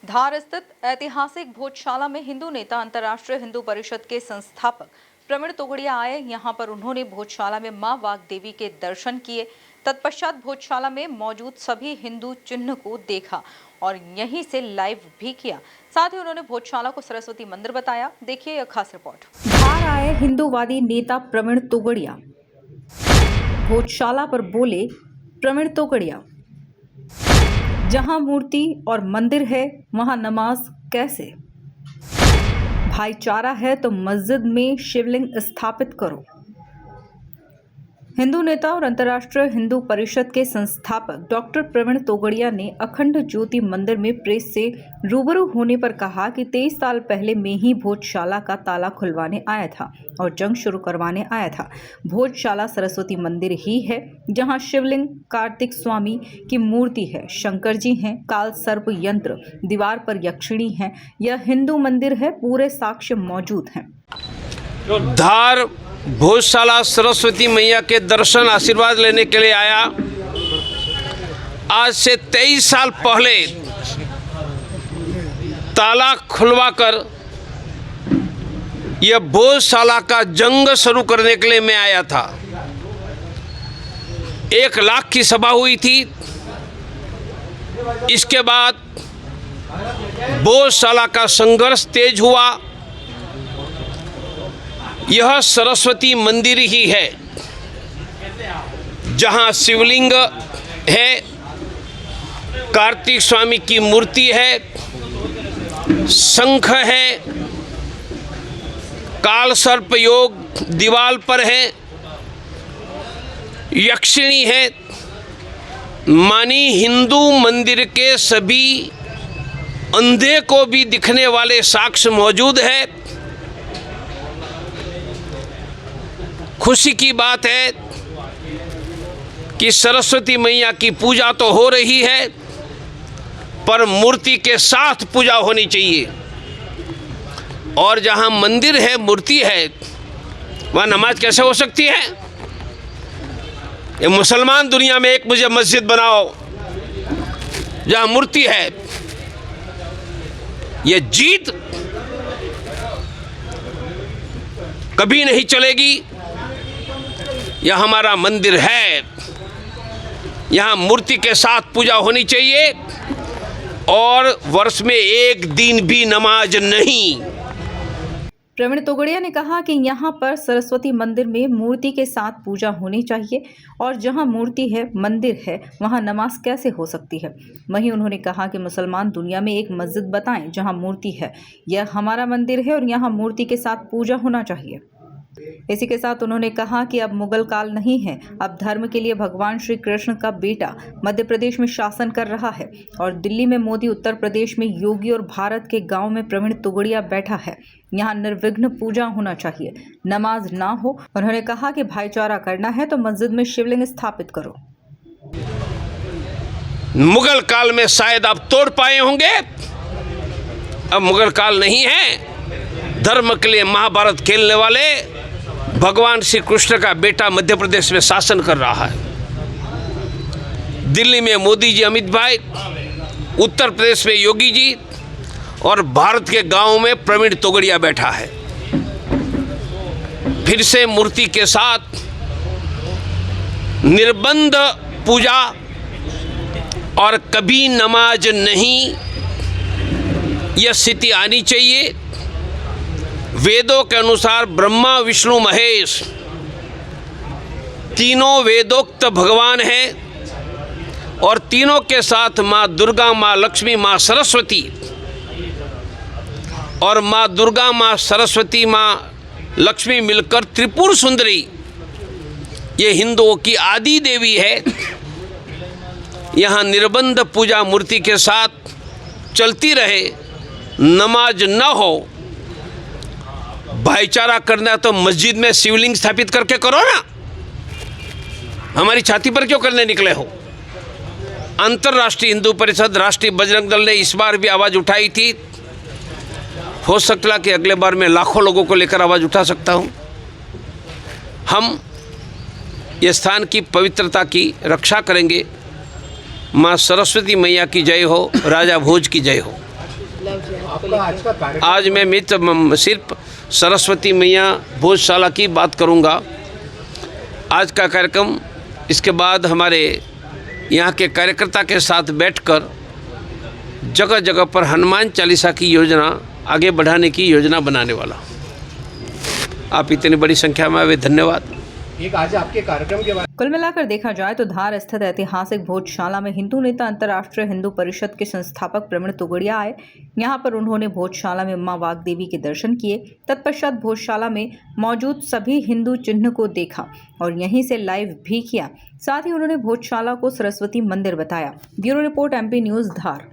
धार स्थित ऐतिहासिक भोजशाला में हिंदू नेता अंतर्राष्ट्रीय हिंदू परिषद के संस्थापक प्रवीण तोगड़िया आए। यहां पर उन्होंने भोजशाला में मां वाग्देवी के दर्शन किए। तत्पश्चात भोजशाला में मौजूद सभी हिंदू चिन्ह को देखा और यहीं से लाइव भी किया। साथ ही उन्होंने भोजशाला को सरस्वती मंदिर बताया। देखिए यह खास रिपोर्ट। धार आए हिंदूवादी नेता प्रवीण तोगड़िया। भोजशाला पर बोले प्रवीण तोगड़िया, जहां मूर्ति और मंदिर है वहां नमाज कैसे? भाईचारा है तो मस्जिद में शिवलिंग स्थापित करो। हिंदू नेता और अंतर्राष्ट्रीय हिंदू परिषद के संस्थापक डॉक्टर प्रवीण तोगड़िया ने अखंड ज्योति मंदिर में प्रेस से रूबरू होने पर कहा कि 23 साल पहले मैं ही भोजशाला का ताला खुलवाने आया था और जंग शुरू करवाने आया था। भोजशाला सरस्वती मंदिर ही है जहां शिवलिंग, कार्तिक स्वामी की मूर्ति है, शंकर जी हैं, काल सर्प यंत्र, दीवार पर यक्षिणी है। यह हिंदू मंदिर है, पूरे साक्ष्य मौजूद हैं। धार भोजशाला सरस्वती मैया के दर्शन आशीर्वाद लेने के लिए आया। आज से 23 साल पहले ताला खुलवाकर यह भोजशाला का जंग शुरू करने के लिए मैं आया था। 1 लाख की सभा हुई थी। इसके बाद भोजशाला का संघर्ष तेज हुआ। यह सरस्वती मंदिर ही है जहां शिवलिंग है, कार्तिक स्वामी की मूर्ति है, शंख है, काल सर्प योग दीवार पर है, यक्षिणी है। मानी हिंदू मंदिर के सभी अंधे को भी दिखने वाले साक्ष्य मौजूद है। खुशी की बात है कि सरस्वती मैया की पूजा तो हो रही है, पर मूर्ति के साथ पूजा होनी चाहिए। और जहां मंदिर है, मूर्ति है, वहाँ नमाज कैसे हो सकती है? ये मुसलमान दुनिया में एक मुझे मस्जिद बनाओ जहां मूर्ति है। ये जीत कभी नहीं चलेगी। यह हमारा मंदिर है, यहाँ मूर्ति के साथ पूजा होनी चाहिए और वर्ष में 1 दिन भी नमाज नहीं। प्रवीण तोगड़िया ने कहा कि यहाँ पर सरस्वती मंदिर में मूर्ति के साथ पूजा होनी चाहिए और जहाँ मूर्ति है, मंदिर है, वहाँ नमाज कैसे हो सकती है। वहीं उन्होंने कहा कि मुसलमान दुनिया में एक मस्जिद बताएं जहाँ मूर्ति है। यह हमारा मंदिर है और यहाँ मूर्ति के साथ पूजा होना चाहिए। इसी के साथ उन्होंने कहा कि अब मुगल काल नहीं है, अब धर्म के लिए भगवान श्री कृष्ण का बेटा मध्य प्रदेश में शासन कर रहा है और दिल्ली में मोदी, उत्तर प्रदेश में योगी और भारत के गांव में प्रवीण तोगड़िया बैठा है। यहाँ निर्विघ्न पूजा होना चाहिए, नमाज ना हो। उन्होंने कहा कि भाईचारा करना है तो मस्जिद में शिवलिंग स्थापित करो। मुगल काल में शायद आप तोड़ पाए होंगे, अब मुगल काल नहीं है। धर्म के लिए महाभारत खेलने वाले भगवान श्री कृष्ण का बेटा मध्य प्रदेश में शासन कर रहा है। दिल्ली में मोदी जी, अमित भाई, उत्तर प्रदेश में योगी जी और भारत के गांव में प्रवीण तोगड़िया बैठा है। फिर से मूर्ति के साथ निर्बंध पूजा और कभी नमाज नहीं, यह स्थिति आनी चाहिए। वेदों के अनुसार ब्रह्मा, विष्णु, महेश तीनों वेदोक्त भगवान हैं और तीनों के साथ माँ दुर्गा, माँ लक्ष्मी, माँ सरस्वती और माँ दुर्गा, माँ सरस्वती, माँ लक्ष्मी मिलकर त्रिपुर सुंदरी ये हिंदुओं की आदि देवी है। यहाँ निर्बंध पूजा मूर्ति के साथ चलती रहे, नमाज न हो। भाईचारा करना तो मस्जिद में शिवलिंग स्थापित करके करो ना, हमारी छाती पर क्यों करने निकले हो? अंतर्राष्ट्रीय हिंदू परिषद, राष्ट्रीय बजरंग दल ने इस बार भी आवाज़ उठाई थी। हो सकता कि अगले बार मैं लाखों लोगों को लेकर आवाज़ उठा सकता हूं। हम ये स्थान की पवित्रता की रक्षा करेंगे। माँ सरस्वती मैया की जय हो, राजा भोज की जय हो। आपका आज का कार्यक्रम आज मैं मित्र सिर्फ सरस्वती मैया भोजशाला की बात करूंगा। आज का कार्यक्रम इसके बाद हमारे यहाँ के कार्यकर्ता के साथ बैठकर जगह जगह पर हनुमान चालीसा की योजना आगे बढ़ाने की योजना बनाने वाला। आप इतनी बड़ी संख्या में आए, धन्यवाद। एक आज आपके कार्यक्रम के बारे कुल मिलाकर देखा जाए तो धार स्थित ऐतिहासिक भोजशाला में हिंदू नेता अंतर्राष्ट्रीय हिंदू परिषद के संस्थापक प्रवीण तोगड़िया आए। यहां पर उन्होंने भोजशाला में मां वाग्देवी के दर्शन किए। तत्पश्चात भोजशाला में मौजूद सभी हिंदू चिन्ह को देखा और यहीं से लाइव भी किया। साथ ही उन्होंने भोजशाला को सरस्वती मंदिर बताया। ब्यूरो रिपोर्ट MP न्यूज़ धार।